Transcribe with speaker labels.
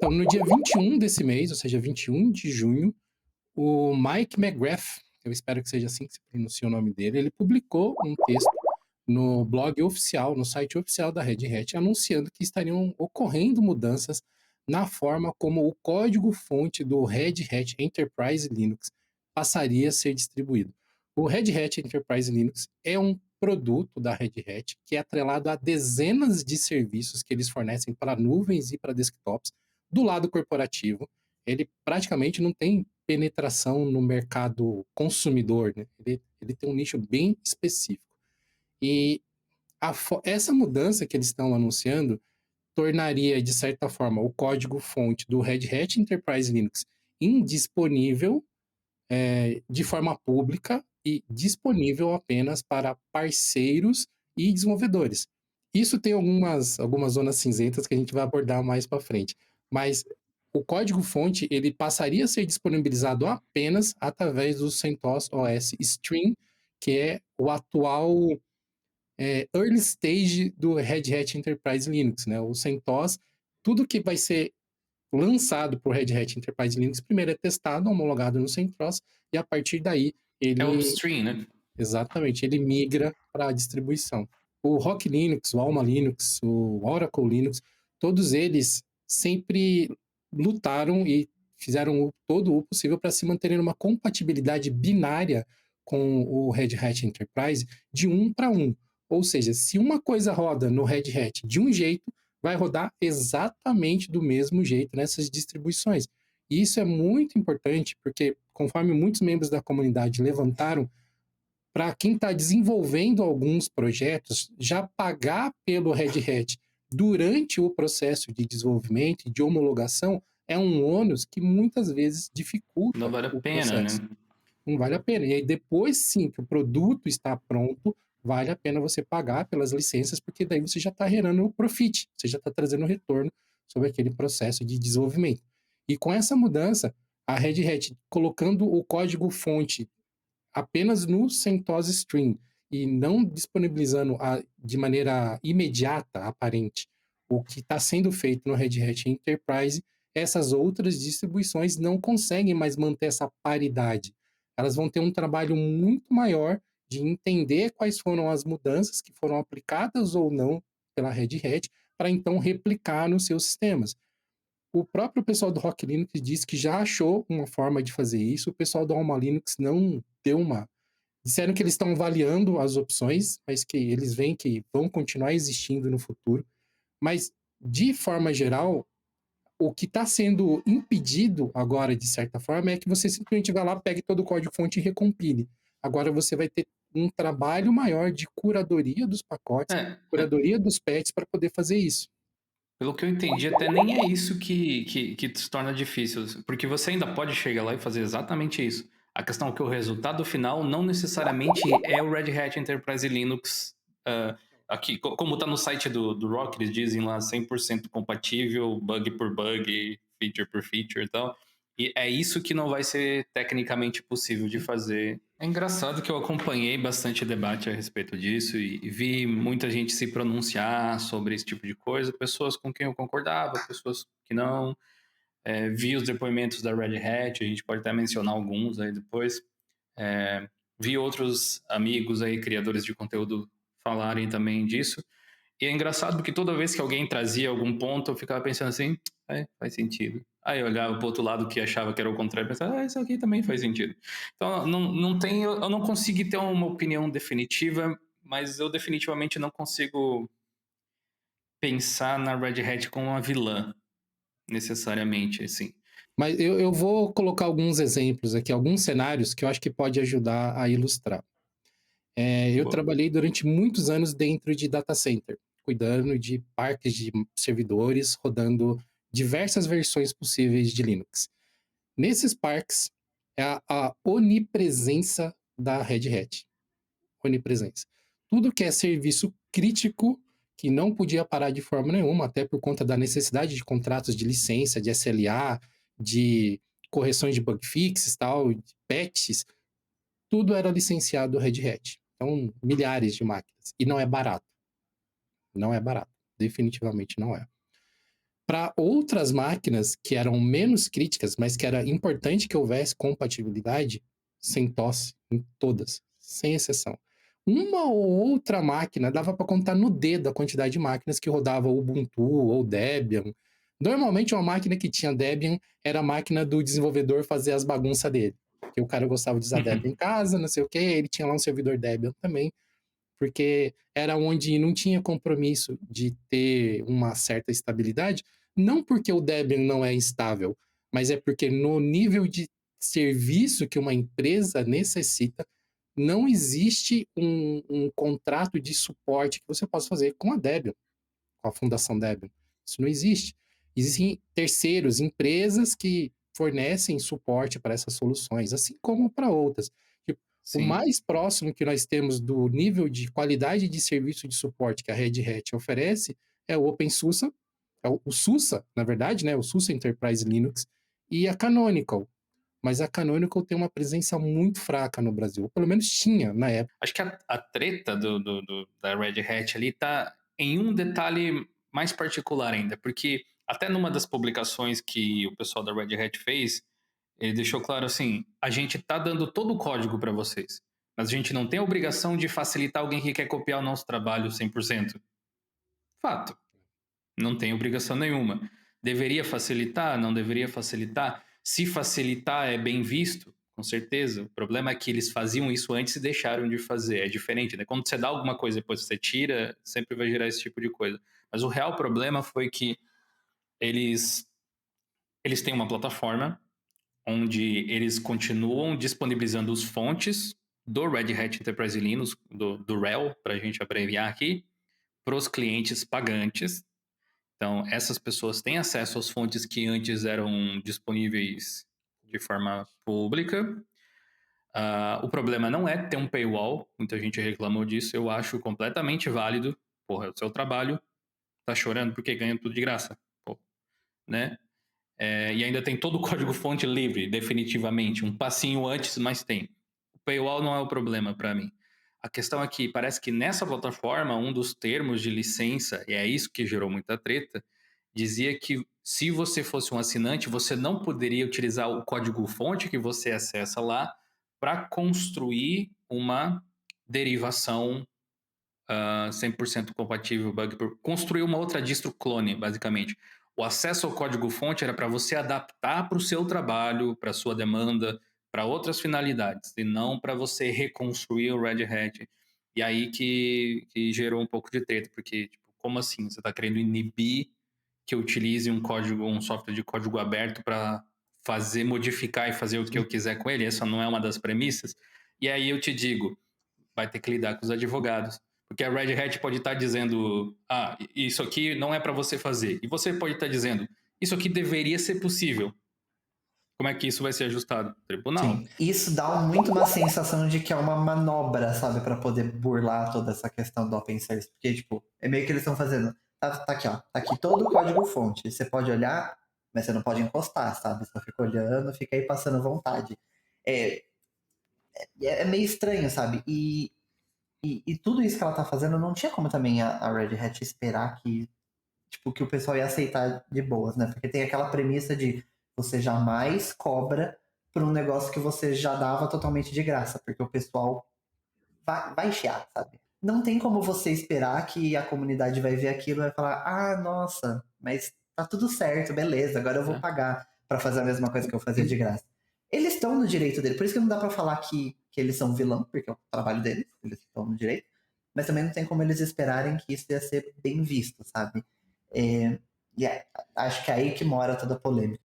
Speaker 1: Então, no dia 21 desse mês, ou seja, 21 de junho, o Mike McGrath, eu espero que seja assim que se pronuncia o nome dele, ele publicou um texto no blog oficial, no site oficial da Red Hat, anunciando que estariam ocorrendo mudanças na forma como o código-fonte do Red Hat Enterprise Linux passaria a ser distribuído. O Red Hat Enterprise Linux é um produto da Red Hat que é atrelado a dezenas de serviços que eles fornecem para nuvens e para desktops do lado corporativo. Ele praticamente não tem penetração no mercado consumidor, né? Ele tem um nicho bem específico. E essa mudança que eles estão anunciando tornaria, de certa forma, o código-fonte do Red Hat Enterprise Linux indisponível de forma pública e disponível apenas para parceiros e desenvolvedores. Isso tem algumas zonas cinzentas que a gente vai abordar mais para frente, mas o código-fonte ele passaria a ser disponibilizado apenas através do CentOS OS Stream, que é o atual early stage do Red Hat Enterprise Linux, né? O CentOS, tudo que vai ser lançado para o Red Hat Enterprise Linux, primeiro é testado, homologado no CentOS, e a partir daí
Speaker 2: É
Speaker 1: ele,
Speaker 2: upstream, né?
Speaker 1: exatamente, ele migra para a distribuição. O Rock Linux, o Alma Linux, o Oracle Linux, todos eles sempre lutaram e fizeram todo o possível para se manterem numa compatibilidade binária com o Red Hat Enterprise de 1 para 1. Ou seja, se uma coisa roda no Red Hat de um jeito, vai rodar exatamente do mesmo jeito nessas distribuições. E isso é muito importante, porque conforme muitos membros da comunidade levantaram, para quem está desenvolvendo alguns projetos, já pagar pelo Red Hat durante o processo de desenvolvimento e de homologação é um ônus que muitas vezes
Speaker 2: Não
Speaker 1: dificulta
Speaker 2: vale a
Speaker 1: o
Speaker 2: pena,
Speaker 1: processo.
Speaker 2: né?
Speaker 1: Não vale a pena. E aí depois sim que o produto está pronto, vale a pena você pagar pelas licenças, porque daí você já está gerando o profit, você já está trazendo retorno sobre aquele processo de desenvolvimento. E com essa mudança, a Red Hat colocando o código-fonte apenas no CentOS Stream e não disponibilizando de maneira imediata, aparente, o que está sendo feito no Red Hat Enterprise, essas outras distribuições não conseguem mais manter essa paridade. Elas vão ter um trabalho muito maior de entender quais foram as mudanças que foram aplicadas ou não pela Red Hat, para então replicar nos seus sistemas. O próprio pessoal do Rock Linux disse que já achou uma forma de fazer isso, o pessoal do Alma Linux não deu uma. Disseram que eles estão avaliando as opções, mas que eles veem que vão continuar existindo no futuro. Mas, de forma geral, o que está sendo impedido agora, de certa forma, é que você simplesmente vai lá, pegue todo o código-fonte e recompile. Agora você vai ter um trabalho maior de curadoria dos pacotes, curadoria dos patches para poder fazer isso.
Speaker 2: Pelo que eu entendi, até nem é isso que se torna difícil, porque você ainda pode chegar lá e fazer exatamente isso. A questão é que o resultado final não necessariamente é o Red Hat Enterprise Linux. Aqui, como está no site do Rock, eles dizem lá 100% compatível, bug por bug, feature por feature e tal. E é isso que não vai ser tecnicamente possível de fazer. É engraçado que eu acompanhei bastante debate a respeito disso e vi muita gente se pronunciar sobre esse tipo de coisa, pessoas com quem eu concordava, pessoas que não. Vi os depoimentos da Red Hat, a gente pode até mencionar alguns aí depois. Vi outros amigos aí, criadores de conteúdo, falarem também disso. E é engraçado porque toda vez que alguém trazia algum ponto, eu ficava pensando assim, faz sentido. Aí eu olhava pro outro lado que achava que era o contrário e pensava, isso aqui também faz sentido. Então, não tem, eu não consegui ter uma opinião definitiva, mas eu definitivamente não consigo pensar na Red Hat como uma vilã, necessariamente, assim.
Speaker 1: Mas eu vou colocar alguns exemplos aqui, alguns cenários que eu acho que pode ajudar a ilustrar. Eu trabalhei durante muitos anos dentro de data center, cuidando de parques de servidores, rodando diversas versões possíveis de Linux. Nesses parques, é a onipresença da Red Hat. Onipresença. Tudo que é serviço crítico, que não podia parar de forma nenhuma, até por conta da necessidade de contratos de licença, de SLA, de correções de bug fixes, tal, de patches, tudo era licenciado Red Hat. Então, milhares de máquinas. E não é barato. Não é barato. Definitivamente não é. Para outras máquinas que eram menos críticas, mas que era importante que houvesse compatibilidade, sem tosse, em todas, sem exceção. Uma ou outra máquina dava para contar no dedo a quantidade de máquinas que rodava Ubuntu ou Debian. Normalmente, uma máquina que tinha Debian era a máquina do desenvolvedor fazer as bagunças dele. Porque o cara gostava de usar Debian em casa, não sei o quê, ele tinha lá um servidor Debian também, porque era onde não tinha compromisso de ter uma certa estabilidade, não porque o Debian não é estável, mas é porque no nível de serviço que uma empresa necessita, não existe um contrato de suporte que você possa fazer com a Debian, com a Fundação Debian. Isso não existe. Existem terceiros, empresas que fornecem suporte para essas soluções, assim como para outras. Tipo, o
Speaker 2: Sim.
Speaker 1: mais próximo que nós temos do nível de qualidade de serviço de suporte que a Red Hat oferece é o OpenSUSE, é o SUSE, na verdade, né? O SUSE Enterprise Linux, e a Canonical. Mas a Canonical tem uma presença muito fraca no Brasil, ou pelo menos tinha na época.
Speaker 2: Acho que a treta da Red Hat ali tá em um detalhe mais particular ainda, porque até numa das publicações que o pessoal da Red Hat fez, ele deixou claro assim: a gente tá dando todo o código para vocês, mas a gente não tem a obrigação de facilitar alguém que quer copiar o nosso trabalho 100%. Fato. Não tem obrigação nenhuma. Deveria facilitar? Não deveria facilitar? Se facilitar é bem visto, com certeza. O problema é que eles faziam isso antes e deixaram de fazer. É diferente, né? Quando você dá alguma coisa e depois você tira, sempre vai gerar esse tipo de coisa. Mas o real problema foi que eles, eles têm uma plataforma onde eles continuam disponibilizando os fontes do Red Hat Enterprise Linux, do RHEL, para a gente abreviar aqui, para os clientes pagantes. Então, essas pessoas têm acesso às fontes que antes eram disponíveis de forma pública. O problema não é ter um paywall, muita gente reclamou disso, eu acho completamente válido. Porra, é o seu trabalho, tá chorando porque ganha tudo de graça, pô, né? E ainda tem todo o código-fonte livre, definitivamente. Um passinho antes, mas tem. O paywall não é o problema para mim. A questão é que parece que nessa plataforma, um dos termos de licença, e é isso que gerou muita treta, dizia que se você fosse um assinante, você não poderia utilizar o código-fonte que você acessa lá para construir uma derivação 100% compatível, construir uma outra distro clone, basicamente. O acesso ao código-fonte era para você adaptar para o seu trabalho, para a sua demanda, para outras finalidades, e não para você reconstruir o Red Hat. E aí que gerou um pouco de treta, porque, tipo, como assim? Você está querendo inibir que eu utilize um software de código aberto para modificar e fazer o que eu quiser com ele? Essa não é uma das premissas? E aí eu te digo, vai ter que lidar com os advogados. Porque a Red Hat pode estar dizendo, isso aqui não é para você fazer. E você pode estar dizendo, isso aqui deveria ser possível. Como é que isso vai ser ajustado? Tribunal.
Speaker 3: Sim, isso dá muito uma sensação de que é uma manobra, sabe, para poder burlar toda essa questão do open source. Porque, tipo, é meio que eles estão fazendo. Tá aqui, ó. Tá aqui todo o código-fonte. Você pode olhar, mas você não pode encostar, sabe? Só fica olhando, fica aí passando vontade. É meio estranho, sabe? E tudo isso que ela tá fazendo, não tinha como também a Red Hat esperar que, tipo, que o pessoal ia aceitar de boas, né? Porque tem aquela premissa de você jamais cobra por um negócio que você já dava totalmente de graça, porque o pessoal vai chiar, sabe? Não tem como você esperar que a comunidade vai ver aquilo e vai falar, nossa, mas tá tudo certo, beleza, agora eu vou pagar pra fazer a mesma coisa que eu fazia de graça. Eles estão no direito dele, por isso que não dá pra falar que eles são vilão, porque é o trabalho deles, eles estão no direito, mas também não tem como eles esperarem que isso ia ser bem visto, sabe? Acho que é aí que mora toda a polêmica.